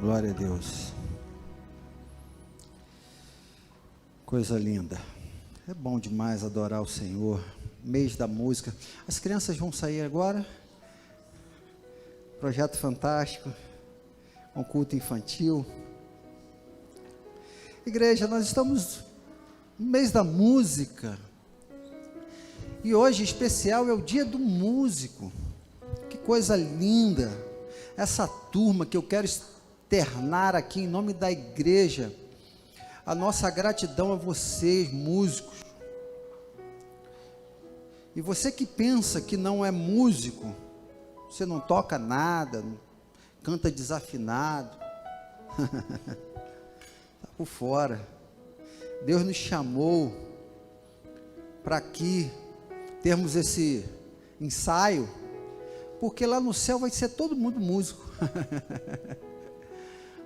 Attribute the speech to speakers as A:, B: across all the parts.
A: Glória a Deus. Coisa linda. É bom demais adorar o Senhor. Mês da música. As crianças vão sair agora. Projeto fantástico. Um culto infantil. Igreja, nós estamos no mês da música. E hoje, em especial, é o dia do músico. Que coisa linda. Essa turma que eu quero externar aqui em nome da igreja. A nossa gratidão a vocês, músicos. E você que pensa que não é músico, você não toca nada, canta desafinado, está por fora. Deus nos chamou para aqui termos esse ensaio, porque lá no céu vai ser todo mundo músico.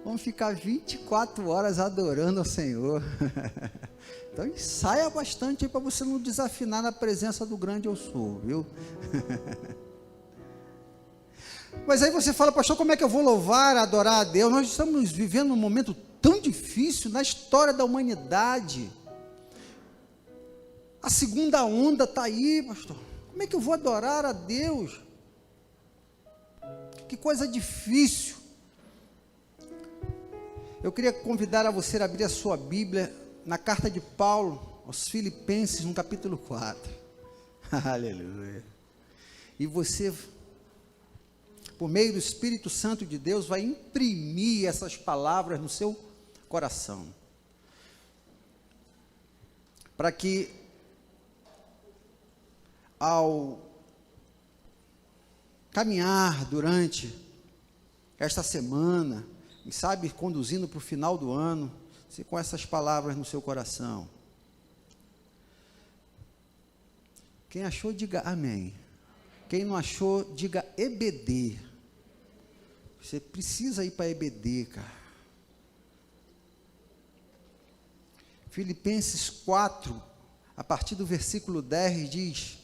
A: Vamos ficar 24 horas adorando ao Senhor. Então ensaia bastante aí para você não desafinar na presença do grande eu sou, viu? Mas aí você fala, pastor, como é que eu vou louvar, adorar a Deus? Nós estamos vivendo um momento tão difícil na história da humanidade. A segunda onda está aí, pastor. Como é que eu vou adorar a Deus? Que coisa difícil. Eu queria convidar a você a abrir a sua Bíblia na carta de Paulo aos Filipenses, no capítulo 4. Aleluia. E você, por meio do Espírito Santo de Deus, vai imprimir essas palavras no seu coração. Para que, ao caminhar durante esta semana, e sabe, conduzindo para o final do ano, você com essas palavras no seu coração. Quem achou, diga amém. Quem não achou, diga EBD. Você precisa ir para EBD, cara. Filipenses 4, a partir do versículo 10, diz: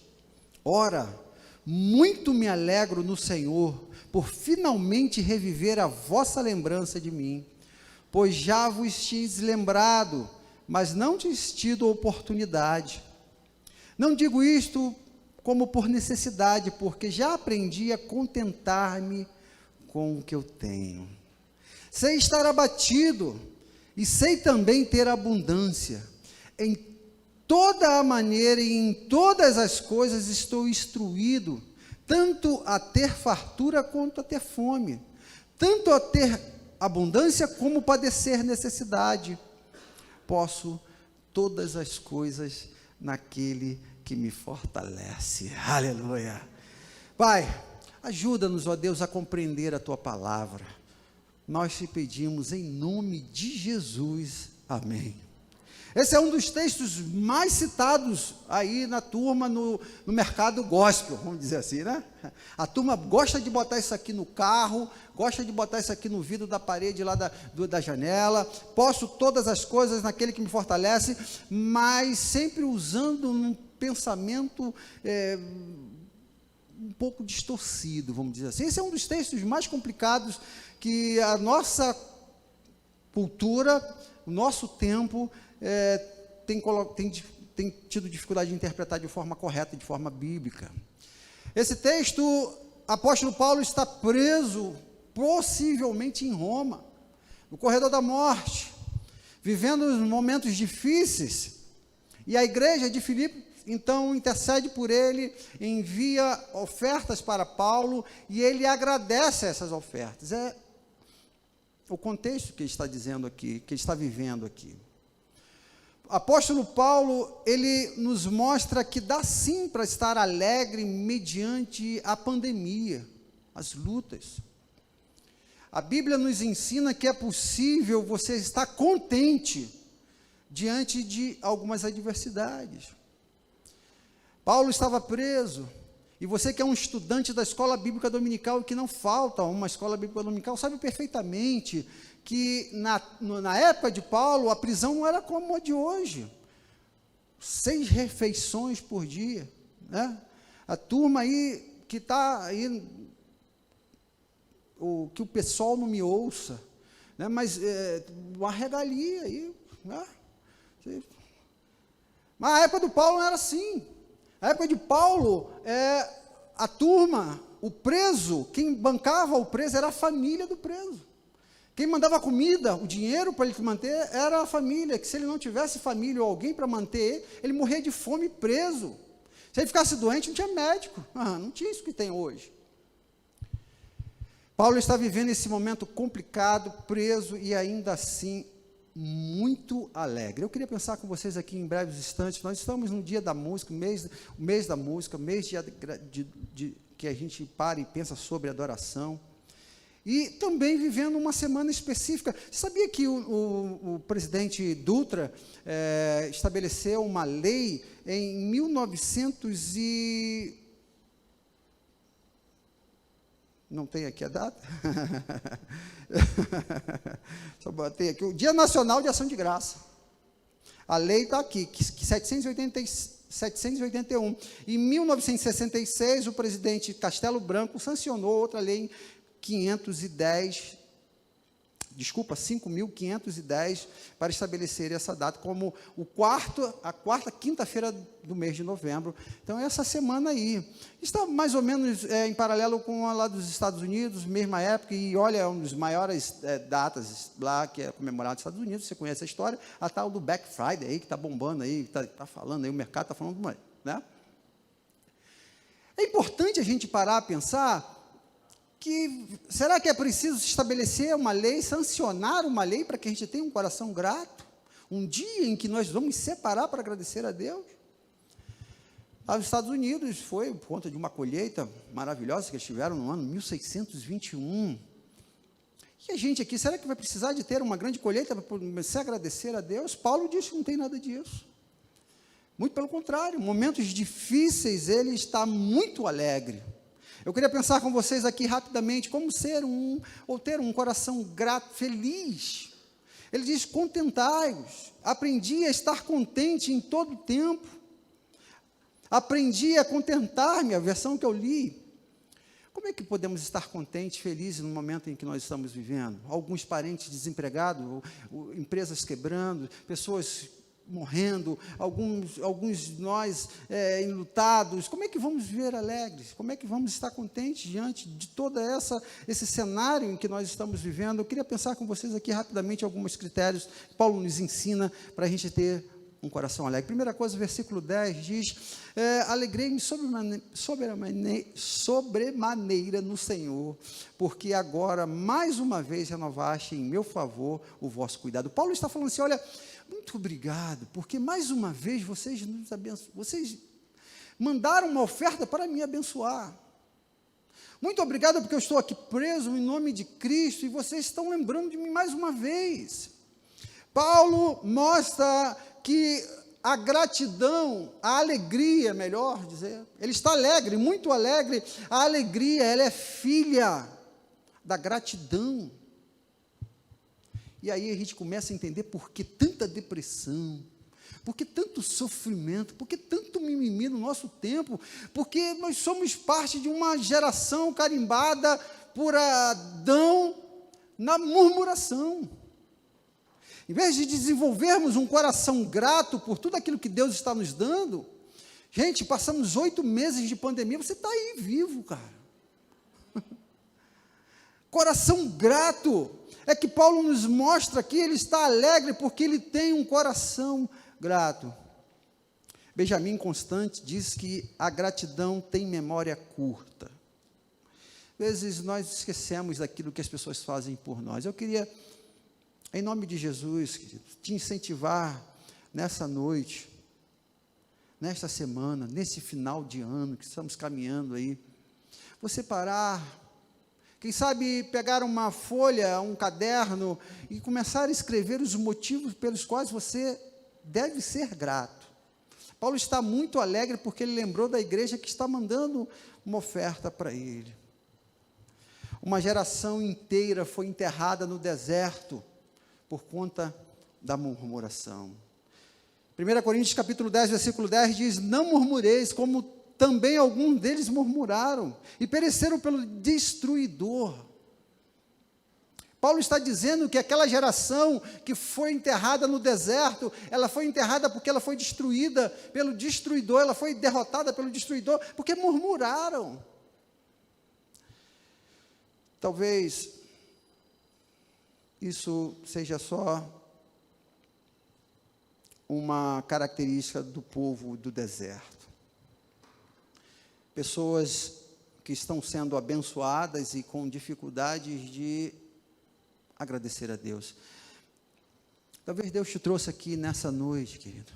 A: Ora, muito me alegro no Senhor, por finalmente reviver a vossa lembrança de mim, pois já vos tinhas lembrado, mas não tinhas tido oportunidade. Não digo isto como por necessidade, porque já aprendi a contentar-me com o que eu tenho. Sei estar abatido, e sei também ter abundância. Em toda a maneira e em todas as coisas estou instruído, tanto a ter fartura quanto a ter fome, tanto a ter abundância como padecer necessidade. Posso todas as coisas naquele que me fortalece. Aleluia. Pai, ajuda-nos, ó Deus, a compreender a Tua palavra. Nós te pedimos em nome de Jesus. Amém. Esse é um dos textos mais citados aí na turma, no mercado gospel, vamos dizer assim, né? A turma gosta de botar isso aqui no carro, gosta de botar isso aqui no vidro da parede lá da janela. Posso todas as coisas naquele que me fortalece, mas sempre usando um pensamento um pouco distorcido, vamos dizer assim. Esse é um dos textos mais complicados que a nossa cultura, o nosso tempo, tem tido dificuldade de interpretar de forma correta, de forma bíblica. Esse texto, apóstolo Paulo está preso, possivelmente em Roma, no corredor da morte, vivendo momentos difíceis, e a igreja de Filipe, então, intercede por ele, envia ofertas para Paulo, e ele agradece essas ofertas. É o contexto que ele está dizendo aqui, que ele está vivendo aqui. Apóstolo Paulo, ele nos mostra que dá sim para estar alegre mediante a pandemia, as lutas. A Bíblia nos ensina que é possível você estar contente diante de algumas adversidades. Paulo estava preso, e você que é um estudante da escola bíblica dominical e que não falta uma escola bíblica dominical, sabe perfeitamente que na época de Paulo, a prisão não era como a de hoje, 6 refeições por dia, né? A turma aí, que está aí, que o pessoal não me ouça, né? Mas uma regalia aí, né? Mas a época do Paulo não era assim. A época de Paulo, a turma, o preso, quem bancava o preso era a família do preso. Quem mandava a comida, o dinheiro para ele manter, era a família, que se ele não tivesse família ou alguém para manter ele morria de fome preso. Se ele ficasse doente, não tinha médico. Não tinha isso que tem hoje. Paulo está vivendo esse momento complicado, preso e ainda assim muito alegre. Eu queria pensar com vocês aqui em breves instantes. Nós estamos no dia da música, mês da música, mês que a gente para e pensa sobre adoração. E também vivendo uma semana específica. Você sabia que o presidente Dutra estabeleceu uma lei em 1900 e... Não tem aqui a data? Só botei aqui. O Dia Nacional de Ação de Graça. A lei está aqui, 781. Em 1966, o presidente Castelo Branco sancionou outra lei em 5.510, para estabelecer essa data como a quarta quinta-feira do mês de novembro. Então, essa semana aí, está mais ou menos em paralelo com a lá dos Estados Unidos, mesma época, e olha, uma das maiores datas lá, que é comemorado nos Estados Unidos, você conhece a história, a tal do Black Friday aí, que está bombando aí, está falando aí, o mercado está falando, né? É importante a gente parar a pensar será que é preciso estabelecer uma lei, sancionar uma lei para que a gente tenha um coração grato? Um dia em que nós vamos separar para agradecer a Deus? Lá nos Estados Unidos, foi por conta de uma colheita maravilhosa que eles tiveram no ano 1621. E a gente aqui, será que vai precisar de ter uma grande colheita para começar a agradecer a Deus? Paulo diz que não tem nada disso. Muito pelo contrário, momentos difíceis, ele está muito alegre. Eu queria pensar com vocês aqui rapidamente como ter um coração grato, feliz. Ele diz: contentai-vos. Aprendi a estar contente em todo o tempo. Aprendi a contentar-me, a versão que eu li. Como é que podemos estar contentes, felizes no momento em que nós estamos vivendo? Alguns parentes desempregados, empresas quebrando, pessoas morrendo, alguns de nós enlutados. Como é que vamos viver alegres? Como é que vamos estar contentes diante de todo esse cenário em que nós estamos vivendo? Eu queria pensar com vocês aqui rapidamente alguns critérios que Paulo nos ensina para a gente ter um coração alegre. Primeira coisa, versículo 10 diz: alegrei-me sobremaneira no Senhor, porque agora mais uma vez renovaste em meu favor o vosso cuidado. Paulo está falando assim: olha, muito obrigado, porque mais uma vez vocês mandaram uma oferta para me abençoar. Muito obrigado, porque eu estou aqui preso em nome de Cristo, e vocês estão lembrando de mim mais uma vez. Paulo mostra que a gratidão, a alegria, melhor dizer, ele está alegre, muito alegre. A alegria, ela é filha da gratidão. E aí a gente começa a entender por que tanta depressão, por que tanto sofrimento, por que tanto mimimi no nosso tempo, porque nós somos parte de uma geração carimbada por Adão na murmuração. Em vez de desenvolvermos um coração grato por tudo aquilo que Deus está nos dando, gente, passamos 8 meses de pandemia, você está aí vivo, cara. Coração grato. É que Paulo nos mostra que ele está alegre porque ele tem um coração grato. Benjamin Constant diz que a gratidão tem memória curta. Às vezes nós esquecemos daquilo que as pessoas fazem por nós. Eu queria, em nome de Jesus, te incentivar nessa noite, nesta semana, nesse final de ano que estamos caminhando aí, você parar. Quem sabe pegar uma folha, um caderno e começar a escrever os motivos pelos quais você deve ser grato. Paulo está muito alegre porque ele lembrou da igreja que está mandando uma oferta para ele. Uma geração inteira foi enterrada no deserto por conta da murmuração. 1 Coríntios capítulo 10, versículo 10 diz: não murmureis, como também alguns deles murmuraram e pereceram pelo destruidor. Paulo está dizendo que aquela geração que foi enterrada no deserto, ela foi enterrada porque ela foi destruída pelo destruidor, ela foi derrotada pelo destruidor, porque murmuraram. Talvez isso seja só uma característica do povo do deserto. Pessoas que estão sendo abençoadas e com dificuldades de agradecer a Deus. Talvez Deus te trouxe aqui nessa noite, querido,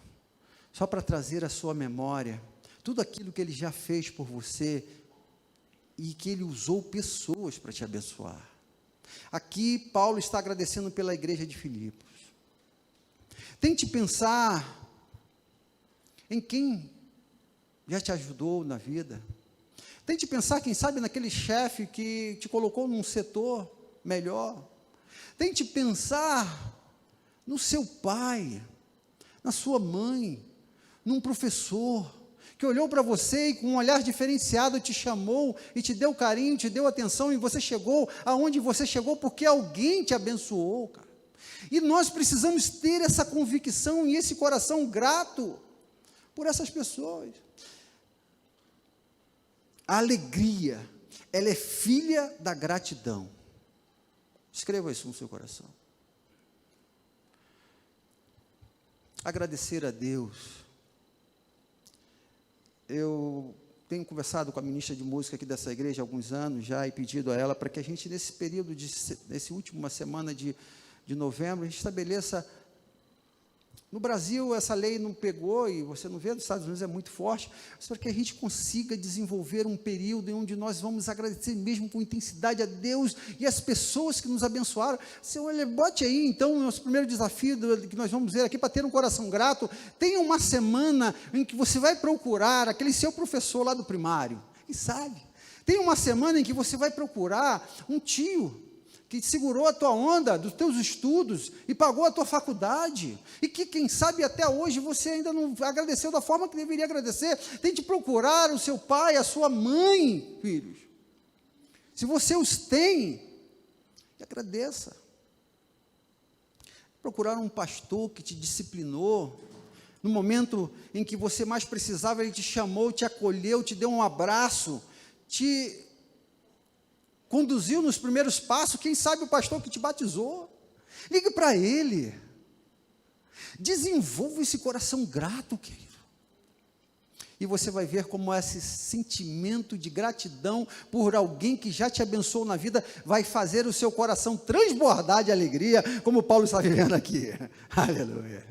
A: só para trazer à sua memória tudo aquilo que Ele já fez por você e que Ele usou pessoas para te abençoar. Aqui, Paulo está agradecendo pela igreja de Filipos. Tente pensar em quem já te ajudou na vida. Tente pensar, quem sabe, naquele chefe que te colocou num setor melhor. Tente pensar no seu pai, na sua mãe, num professor que olhou para você e com um olhar diferenciado te chamou e te deu carinho, te deu atenção e você chegou aonde você chegou porque alguém te abençoou, cara. E nós precisamos ter essa convicção e esse coração grato por essas pessoas. A alegria, ela é filha da gratidão. Escreva isso no seu coração. Agradecer a Deus. Eu tenho conversado com a ministra de música aqui dessa igreja há alguns anos já e pedido a ela para que a gente, nesse período, nesse última semana de novembro, a gente estabeleça. No Brasil, essa lei não pegou, e você não vê, nos Estados Unidos é muito forte, mas para que a gente consiga desenvolver um período em onde nós vamos agradecer mesmo com intensidade a Deus e as pessoas que nos abençoaram. Olha, bote aí, então, o nosso primeiro desafio que nós vamos ver aqui, para ter um coração grato, tenha uma semana em que você vai procurar aquele seu professor lá do primário, e sabe, tem uma semana em que você vai procurar um tio, que segurou a tua onda dos teus estudos e pagou a tua faculdade, e que, quem sabe, até hoje você ainda não agradeceu da forma que deveria agradecer. Tente procurar o seu pai, a sua mãe, filhos. Se você os tem, agradeça. Procurar um pastor que te disciplinou, no momento em que você mais precisava, ele te chamou, te acolheu, te deu um abraço, te conduziu nos primeiros passos, quem sabe o pastor que te batizou. Ligue para ele. Desenvolva esse coração grato, querido. E você vai ver como esse sentimento de gratidão por alguém que já te abençoou na vida vai fazer o seu coração transbordar de alegria, como Paulo está vivendo aqui. Aleluia.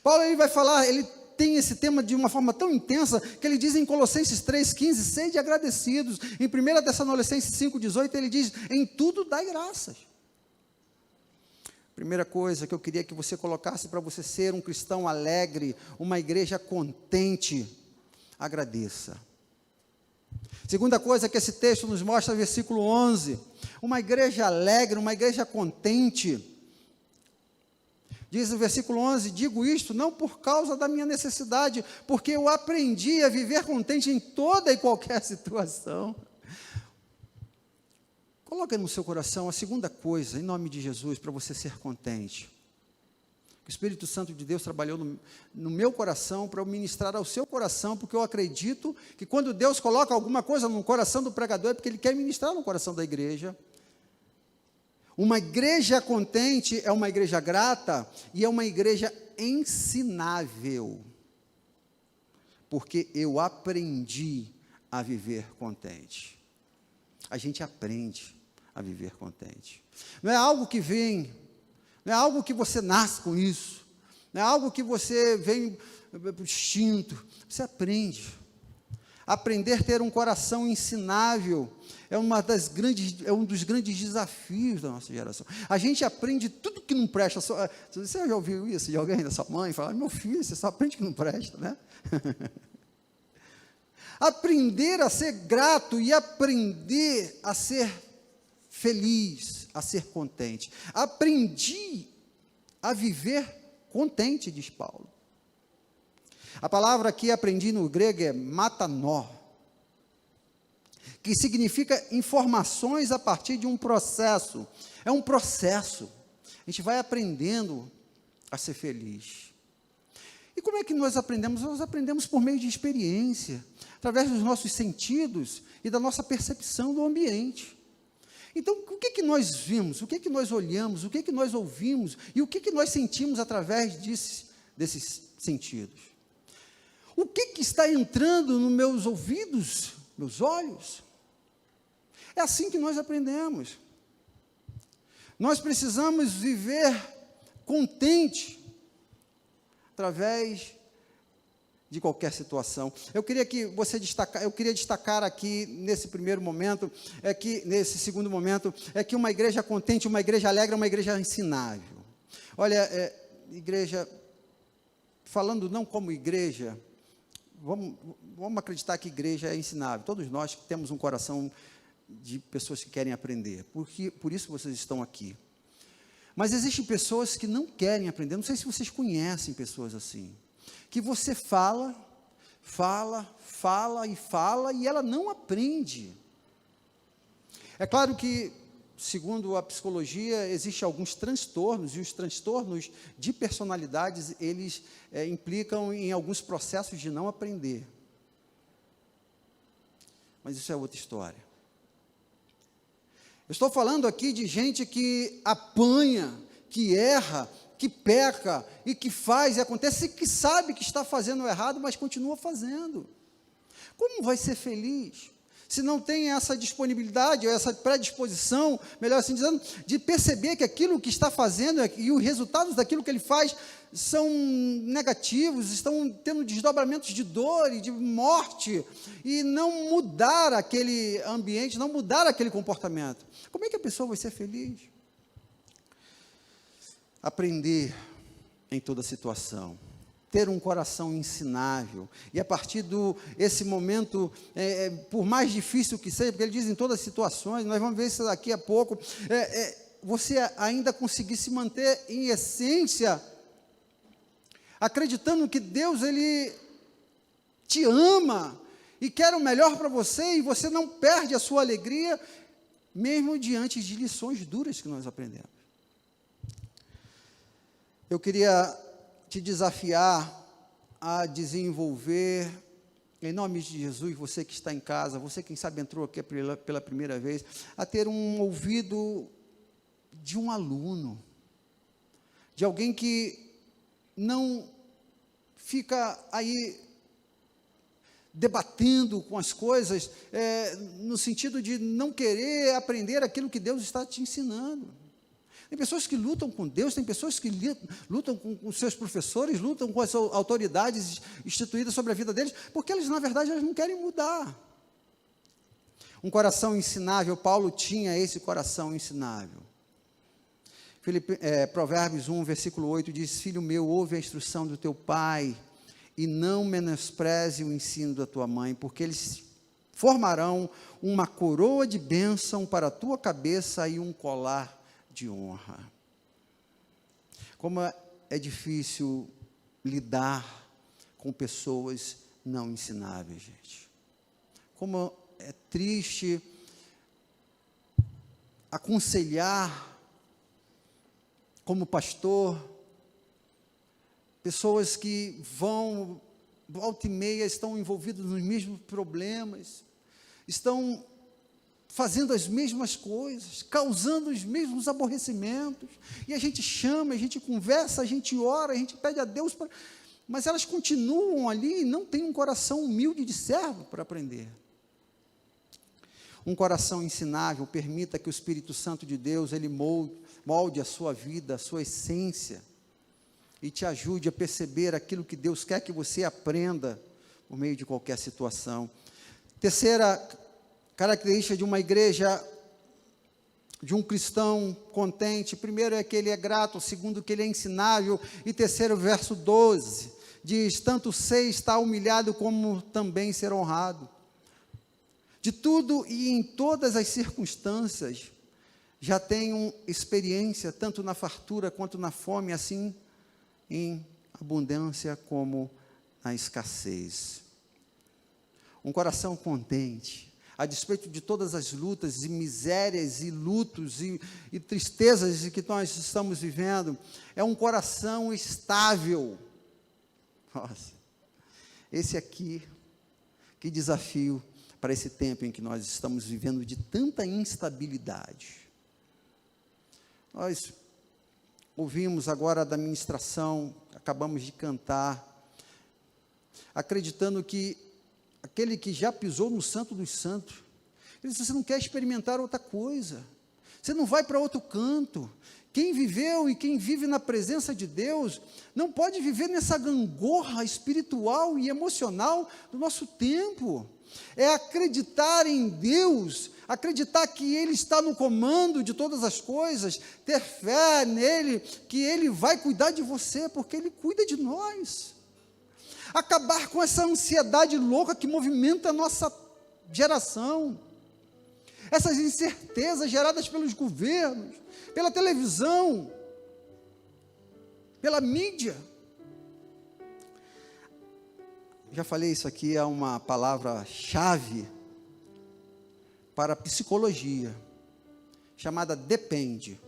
A: Paulo, ele vai falar, ele tem esse tema de uma forma tão intensa, que ele diz em Colossenses 3,15, sede agradecidos. Em 1 Tessalonicenses 5,18, ele diz, em tudo dai graças. Primeira coisa que eu queria que você colocasse para você ser um cristão alegre, uma igreja contente, agradeça. Segunda coisa que esse texto nos mostra, versículo 11, uma igreja alegre, uma igreja contente. Diz o versículo 11, digo isto não por causa da minha necessidade, porque eu aprendi a viver contente em toda e qualquer situação. Coloca no seu coração a segunda coisa, em nome de Jesus, para você ser contente. O Espírito Santo de Deus trabalhou no meu coração para eu ministrar ao seu coração, porque eu acredito que quando Deus coloca alguma coisa no coração do pregador, é porque Ele quer ministrar no coração da igreja. Uma igreja contente é uma igreja grata e é uma igreja ensinável, porque eu aprendi a viver contente. A gente aprende a viver contente. Não é algo que vem, não é algo que você nasce com isso, não é algo que você vem por instinto, você aprende. Aprender a ter um coração ensinável é um dos grandes desafios da nossa geração. A gente aprende tudo que não presta. Você já ouviu isso de alguém, da sua mãe? Falar, meu filho, você só aprende que não presta, né? Aprender a ser grato e aprender a ser feliz, a ser contente. Aprendi a viver contente, diz Paulo. A palavra aqui aprendi no grego é matanó. que significa informações a partir de um processo. É um processo. A gente vai aprendendo a ser feliz. E como é que nós aprendemos? Nós aprendemos por meio de experiência, através dos nossos sentidos e da nossa percepção do ambiente. Então, o que que nós vimos? O que que nós olhamos? O que que nós ouvimos? E o que que nós sentimos através desses sentidos? O que que está entrando nos meus ouvidos, meus olhos? É assim que nós aprendemos. Nós precisamos viver contente através de qualquer situação. Eu queria destacar aqui nesse primeiro momento, nesse segundo momento, que uma igreja contente, uma igreja alegre, é uma igreja ensinável. Olha, igreja, falando não como igreja, vamos acreditar que igreja é ensinável. Todos nós temos um coração de pessoas que querem aprender, por isso vocês estão aqui. Mas existem pessoas que não querem aprender. Não sei se vocês conhecem pessoas assim, que você fala e ela não aprende. É claro que, segundo a psicologia, existem alguns transtornos, e os transtornos de personalidades, eles implicam em alguns processos de não aprender. Mas isso é outra história. Eu estou falando aqui de gente que apanha, que erra, que peca, e que faz e acontece, e que sabe que está fazendo errado, mas continua fazendo. Como vai ser feliz se não tem essa disponibilidade, ou essa predisposição, melhor assim dizendo, de perceber que aquilo que está fazendo e os resultados daquilo que ele faz são negativos, estão tendo desdobramentos de dor e de morte, e não mudar aquele ambiente, não mudar aquele comportamento? Como é que a pessoa vai ser feliz? Aprender em toda situação, ter um coração ensinável, e a partir desse momento, por mais difícil que seja, porque ele diz em todas as situações, nós vamos ver isso daqui a pouco, você ainda conseguir se manter em essência, acreditando que Deus, Ele te ama, e quer o melhor para você, e você não perde a sua alegria, mesmo diante de lições duras que nós aprendemos. Eu queria te desafiar a desenvolver, em nome de Jesus, você que está em casa, você quem sabe entrou aqui pela primeira vez, a ter um ouvido de um aluno, de alguém que não fica aí debatendo com as coisas, no sentido de não querer aprender aquilo que Deus está te ensinando. Tem pessoas que lutam com Deus, tem pessoas que lutam com seus professores, lutam com as autoridades instituídas sobre a vida deles, porque eles, na verdade, eles não querem mudar. Um coração ensinável, Paulo tinha esse coração ensinável. Provérbios 1, versículo 8, diz: filho meu, ouve a instrução do teu pai, e não menospreze o ensino da tua mãe, porque eles formarão uma coroa de bênção para a tua cabeça e um colar de honra. Como é difícil lidar com pessoas não ensináveis, gente. Como é triste aconselhar, como pastor, pessoas que volta e meia, estão envolvidas nos mesmos problemas, estão fazendo as mesmas coisas, causando os mesmos aborrecimentos, e a gente chama, a gente conversa, a gente ora, a gente pede a Deus, mas elas continuam ali e não têm um coração humilde de servo para aprender. Um coração ensinável permita que o Espírito Santo de Deus, ele molde a sua vida, a sua essência, e te ajude a perceber aquilo que Deus quer que você aprenda por meio de qualquer situação. Terceira característica de uma igreja, de um cristão contente: primeiro é que ele é grato, segundo que ele é ensinável, e terceiro, verso 12, diz: tanto ser está humilhado, como também ser honrado. De tudo e em todas as circunstâncias, já tenho experiência, tanto na fartura quanto na fome, assim em abundância como na escassez. Um coração contente. a despeito de todas as lutas e misérias e lutos e tristezas que nós estamos vivendo, é um coração estável. Nossa, esse aqui, que desafio para esse tempo em que nós estamos vivendo de tanta instabilidade. Nós ouvimos agora da ministração, acabamos de cantar, acreditando que aquele que já pisou no Santo dos Santos, ele disse, você não quer experimentar outra coisa, você não vai para outro canto. Quem viveu e quem vive na presença de Deus, não pode viver nessa gangorra espiritual e emocional do nosso tempo. É acreditar em Deus, acreditar que Ele está no comando de todas as coisas, ter fé nele, que Ele vai cuidar de você, porque Ele cuida de nós. Acabar com essa ansiedade louca que movimenta a nossa geração, essas incertezas geradas pelos governos, pela televisão, pela mídia. Já falei, isso aqui é uma palavra-chave para a psicologia, chamada depende.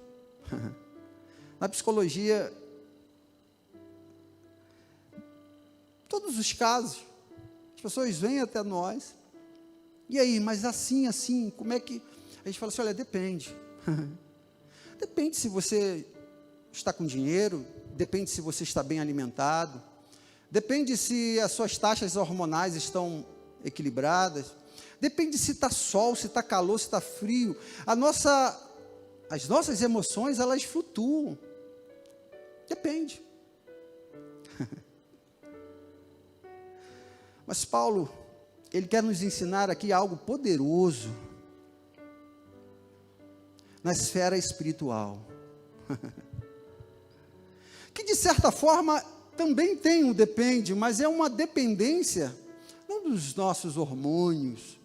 A: Na psicologia, todos os casos, as pessoas vêm até nós, e aí, mas assim, como é que... A gente fala assim, olha, depende. Depende se você está com dinheiro, depende se você está bem alimentado, depende se as suas taxas hormonais estão equilibradas, depende se está sol, se está calor, se está frio. As nossas emoções, elas flutuam. Depende. Mas Paulo, ele quer nos ensinar aqui algo poderoso na esfera espiritual, que de certa forma também tem um depende, mas é uma dependência, não dos nossos hormônios,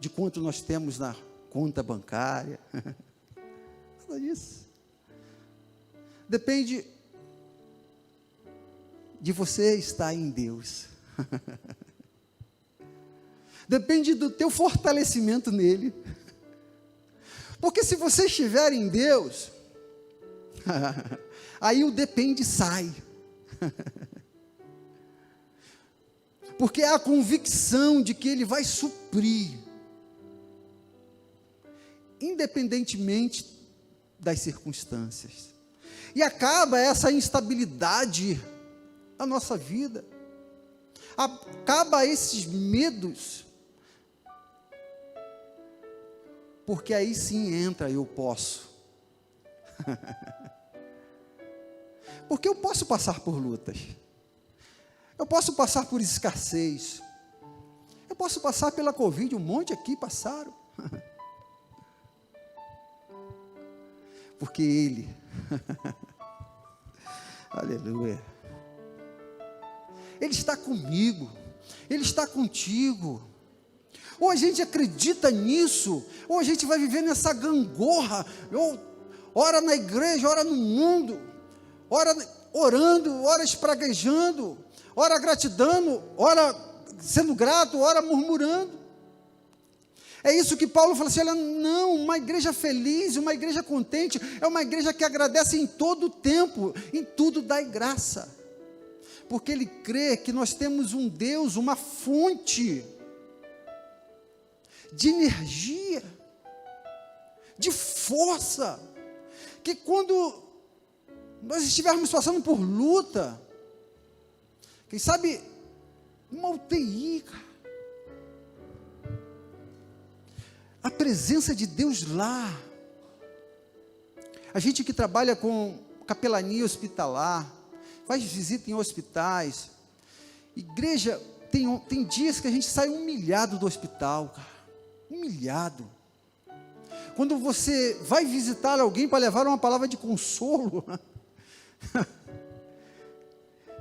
A: de quanto nós temos na conta bancária, nada disso. Depende de você estar em Deus. Depende do teu fortalecimento nele. Porque se você estiver em Deus, aí o depende sai. Porque é a convicção de que Ele vai suprir, independentemente das circunstâncias. E acaba essa instabilidade na nossa vida. Acaba esses medos. Porque aí sim entra eu posso. Porque eu posso passar por lutas. Eu posso passar por escassez. Eu posso passar pela Covid, um monte aqui passaram. Porque Ele, aleluia, Ele está comigo, Ele está contigo. Ou a gente acredita nisso, ou a gente vai viver nessa gangorra, ora na igreja, ora no mundo, ora orando, ora espraguejando, ora gratidando, ora sendo grato, ora murmurando. É isso que Paulo fala assim, olha, não, uma igreja feliz, uma igreja contente, é uma igreja que agradece em todo o tempo, em tudo dá graça, porque ele crê que nós temos um Deus, uma fonte de energia, de força, que quando nós estivermos passando por luta, quem sabe uma UTI, cara, a presença de Deus lá, a gente que trabalha com capelania hospitalar, faz visita em hospitais, igreja, tem dias que a gente sai humilhado do hospital, cara, humilhado. Quando você vai visitar alguém para levar uma palavra de consolo,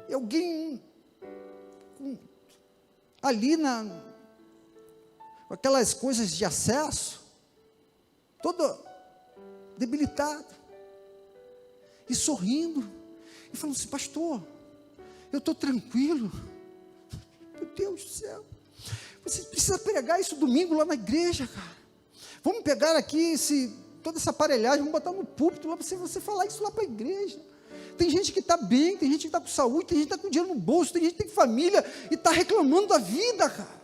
A: e alguém ali com aquelas coisas de acesso, todo debilitado, e sorrindo, e falando assim, pastor, eu estou tranquilo, meu Deus do céu, Você precisa pregar isso domingo lá na igreja, cara. Vamos pegar aqui toda essa aparelhagem, vamos botar no púlpito lá para você falar isso lá para a igreja. Tem gente que está bem, tem gente que está com saúde, tem gente que está com dinheiro no bolso, tem gente que tem família e está reclamando da vida, cara.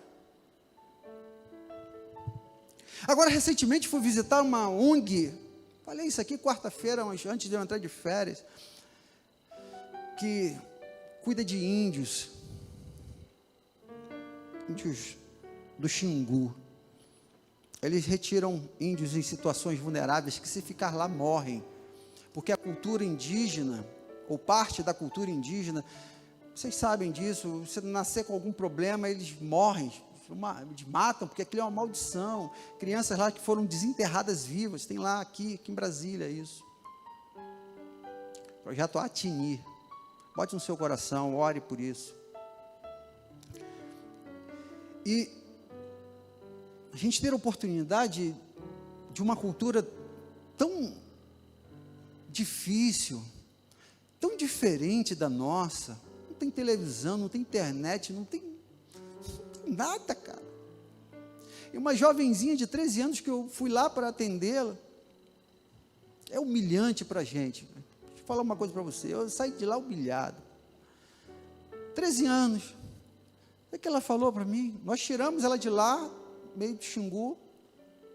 A: Agora, recentemente fui visitar uma ONG, falei isso aqui quarta-feira, antes de eu entrar de férias, que cuida de índios do Xingu. Eles retiram índios em situações vulneráveis que, se ficar lá, morrem, porque a cultura indígena, ou parte da cultura indígena, vocês sabem disso, se nascer com algum problema, eles morrem, eles matam, porque aquilo é uma maldição. Crianças lá que foram desenterradas vivas, tem lá aqui em Brasília isso. Projeto Atini, bote no seu coração, ore por isso. E a gente ter a oportunidade de uma cultura tão difícil, tão diferente da nossa, não tem televisão, não tem internet, não tem nada, cara. E uma jovenzinha de 13 anos que eu fui lá para atendê-la, é humilhante para a gente. Deixa eu falar uma coisa para você, eu saí de lá humilhado. 13 anos, o que ela falou para mim? Nós tiramos ela de lá, meio de Xingu,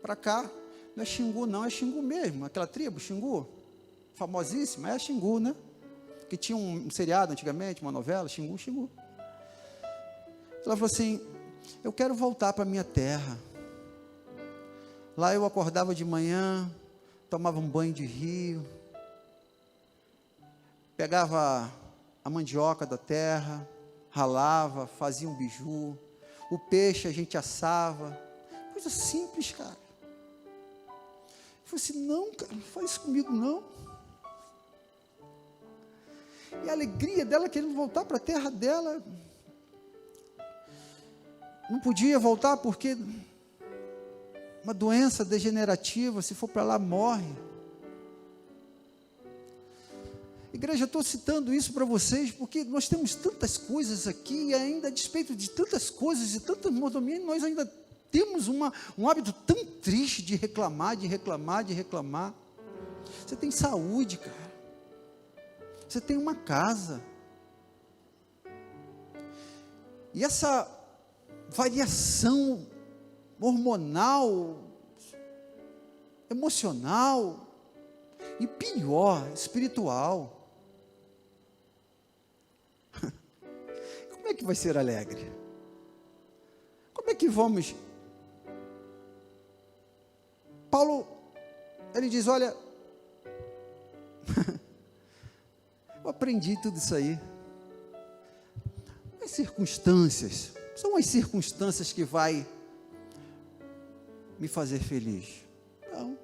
A: para cá. Não é Xingu não, é Xingu mesmo, aquela tribo, Xingu, famosíssima, é a Xingu, né? Que tinha um seriado antigamente, uma novela, Xingu, Xingu. Ela falou assim, eu quero voltar para a minha terra. Lá eu acordava de manhã, tomava um banho de rio, pegava a mandioca da terra, ralava, fazia um biju, o peixe a gente assava, coisa simples, cara. Eu falei assim, não, cara, não faz isso comigo não. E a alegria dela querendo voltar para a terra dela, não podia voltar porque uma doença degenerativa, se for para lá, morre. Igreja, eu estou citando isso para vocês, porque nós temos tantas coisas aqui, e ainda a despeito de tantas coisas e tanta mordomia, nós ainda temos um hábito tão triste de reclamar, de reclamar, de reclamar. Você tem saúde, cara. Você tem uma casa. E essa variação hormonal, emocional, e pior, espiritual. Como é que vai ser alegre? Como é que vamos? Paulo, ele diz, olha, eu aprendi tudo isso aí. As circunstâncias, são as circunstâncias que vai me fazer feliz. Não.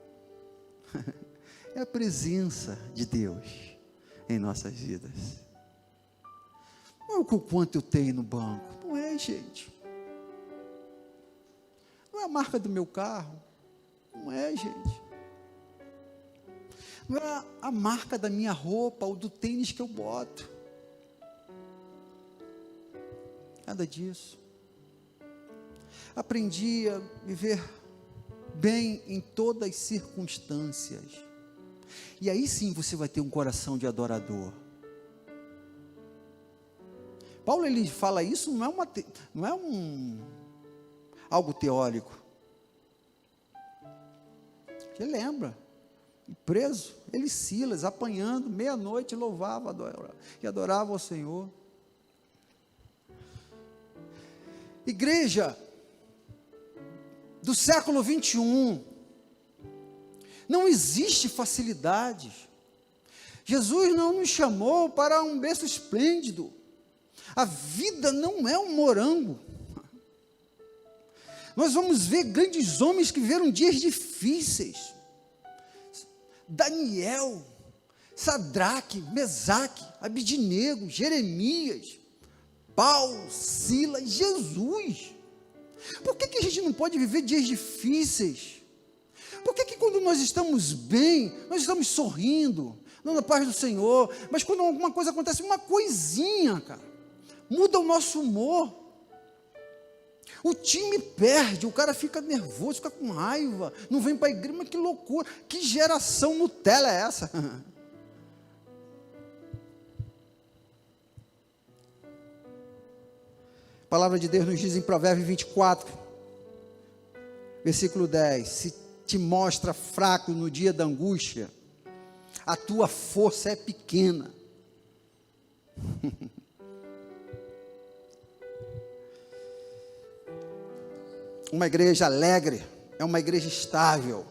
A: É a presença de Deus em nossas vidas. Não é o quanto eu tenho no banco. Não é, gente. Não é a marca do meu carro. Não é, gente. Não é a marca da minha roupa ou do tênis que eu boto. Nada disso. Aprendi a viver bem em todas as circunstâncias. E aí sim você vai ter um coração de adorador. Paulo, ele fala isso, não é algo teórico. Você lembra? Preso, ele e Silas, apanhando, meia-noite, louvava e adorava ao Senhor. Igreja do século 21, não existe facilidades. Jesus não nos chamou para um berço esplêndido. A vida não é um morango. Nós vamos ver grandes homens que viveram dias difíceis. Daniel, Sadraque, Mesaque, Abidnego, Jeremias, Paulo, Silas, Jesus. Por que a gente não pode viver dias difíceis? Por que quando nós estamos bem, nós estamos sorrindo, não na paz do Senhor, mas quando alguma coisa acontece, uma coisinha, cara, muda o nosso humor. O time perde, o cara fica nervoso, fica com raiva, não vem para a igreja, mas que loucura, que geração Nutella é essa? A palavra de Deus nos diz em Provérbios 24, versículo 10, se te mostra fraco no dia da angústia, a tua força é pequena. Uma igreja alegre é uma igreja estável.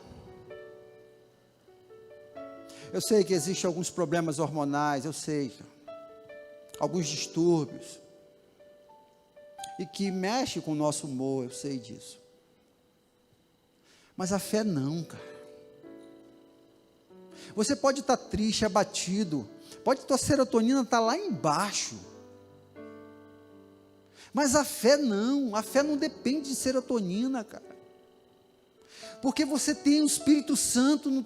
A: Eu sei que existem alguns problemas hormonais, eu sei, alguns distúrbios, e que mexe com o nosso humor, eu sei disso. Mas a fé não, cara. Você pode estar triste, abatido, pode tua serotonina estar lá embaixo, mas a fé não depende de serotonina, cara, porque você tem o Espírito Santo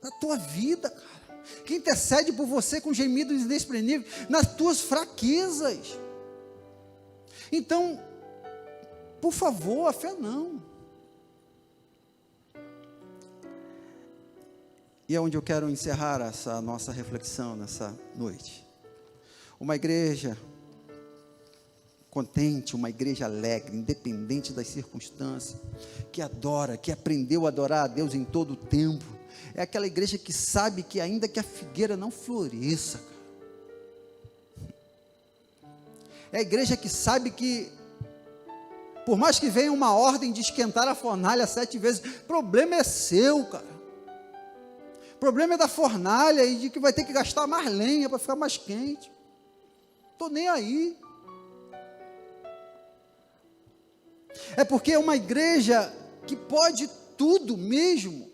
A: na tua vida, cara, que intercede por você com gemidos inexprimíveis, nas tuas fraquezas. Então, por favor, a fé não. E é onde eu quero encerrar essa nossa reflexão nessa noite. Uma igreja contente, uma igreja alegre, independente das circunstâncias, que adora, que aprendeu a adorar a Deus em todo o tempo. É aquela igreja que sabe que ainda que a figueira não floresça, é a igreja que sabe que, por mais que venha uma ordem de esquentar a fornalha 7 vezes, o problema é seu, cara. O problema é da fornalha e de que vai ter que gastar mais lenha para ficar mais quente. Estou nem aí. É porque é uma igreja que pode tudo mesmo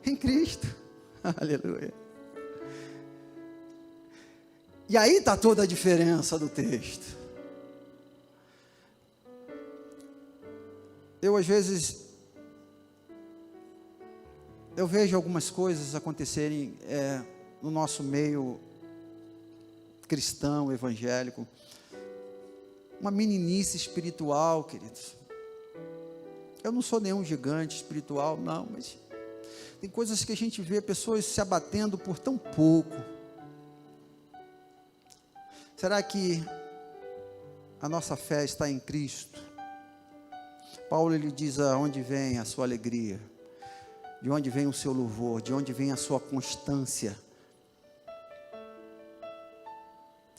A: em Cristo. Aleluia. E aí está toda a diferença do texto. Eu às vezes eu vejo algumas coisas acontecerem no nosso meio cristão, evangélico, uma meninice espiritual, queridos. Eu não sou nenhum gigante espiritual, não, mas tem coisas que a gente vê pessoas se abatendo por tão pouco. Será que a nossa fé está em Cristo? Paulo, ele diz: aonde vem a sua alegria? De onde vem o seu louvor? De onde vem a sua constância?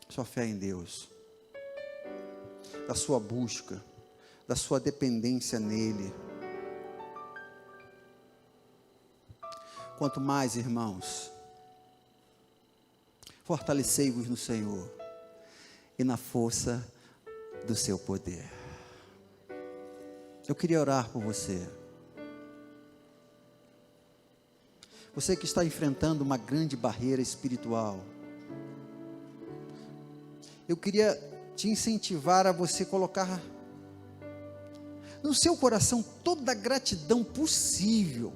A: Sua fé em Deus, da sua busca, da sua dependência nele. Quanto mais, irmãos, fortalecei-vos no Senhor e na força do seu poder. Eu queria orar por você. Você que está enfrentando uma grande barreira espiritual. Eu queria te incentivar a você colocar no seu coração toda a gratidão possível.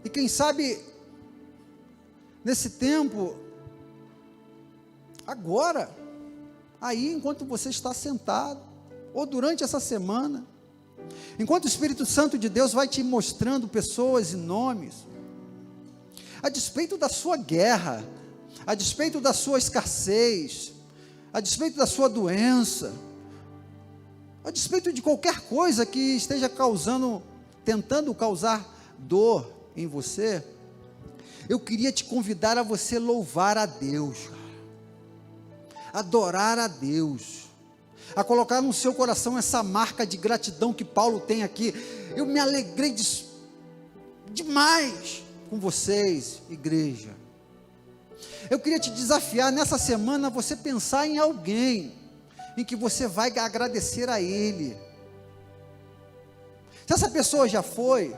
A: E quem sabe, nesse tempo, agora, aí enquanto você está sentado, ou durante essa semana, enquanto o Espírito Santo de Deus vai te mostrando pessoas e nomes, a despeito da sua guerra, a despeito da sua escassez, a despeito da sua doença, a despeito de qualquer coisa que esteja tentando causar dor em você, eu queria te convidar a você louvar a Deus, adorar a Deus, a colocar no seu coração essa marca de gratidão que Paulo tem aqui. Eu me alegrei demais com vocês, igreja. Eu queria te desafiar nessa semana, você pensar em alguém em que você vai agradecer a Ele. Se essa pessoa já foi,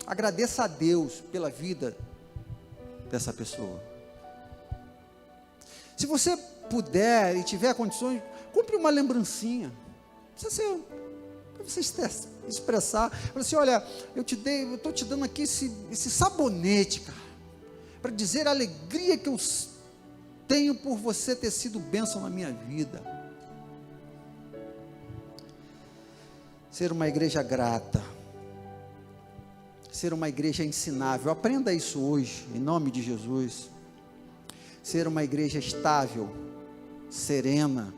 A: agradeça a Deus pela vida dessa pessoa. Se você puder e tiver condições, compre uma lembrancinha. Precisa ser para você expressar. Fala assim: olha, eu estou te dando aqui esse sabonete, cara, para dizer a alegria que eu tenho por você ter sido bênção na minha vida. Ser uma igreja grata, ser uma igreja ensinável, aprenda isso hoje, em nome de Jesus. Ser uma igreja estável, serena,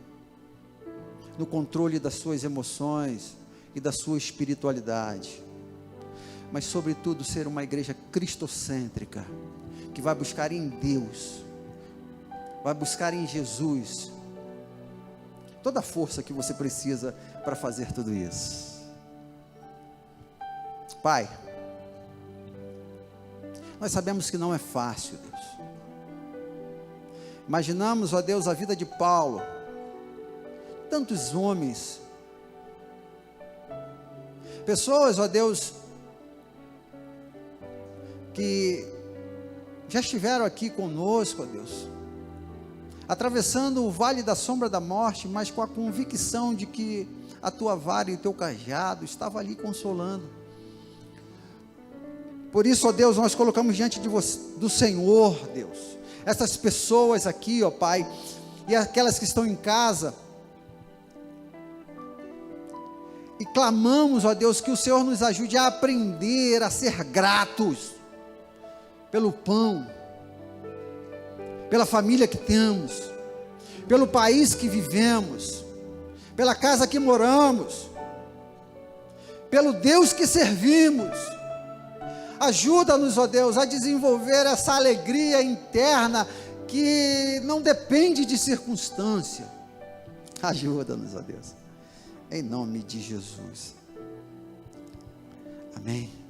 A: no controle das suas emoções e da sua espiritualidade, mas sobretudo ser uma igreja cristocêntrica, que vai buscar em Deus, vai buscar em Jesus, toda a força que você precisa para fazer tudo isso. Pai, nós sabemos que não é fácil, Deus. Imaginamos, ó Deus, a vida de Paulo, tantos homens, pessoas, ó Deus, que já estiveram aqui conosco, ó Deus, atravessando o vale da sombra da morte, mas com a convicção de que a tua vara e o teu cajado estavam ali consolando. Por isso, ó Deus, nós colocamos diante de você, do Senhor, Deus, essas pessoas aqui, ó Pai, e aquelas que estão em casa, e clamamos, ó Deus, que o Senhor nos ajude a aprender a ser gratos pelo pão, pela família que temos, pelo país que vivemos, pela casa que moramos, pelo Deus que servimos. Ajuda-nos, ó Deus, a desenvolver essa alegria interna que não depende de circunstância. Ajuda-nos, ó Deus, em nome de Jesus. Amém.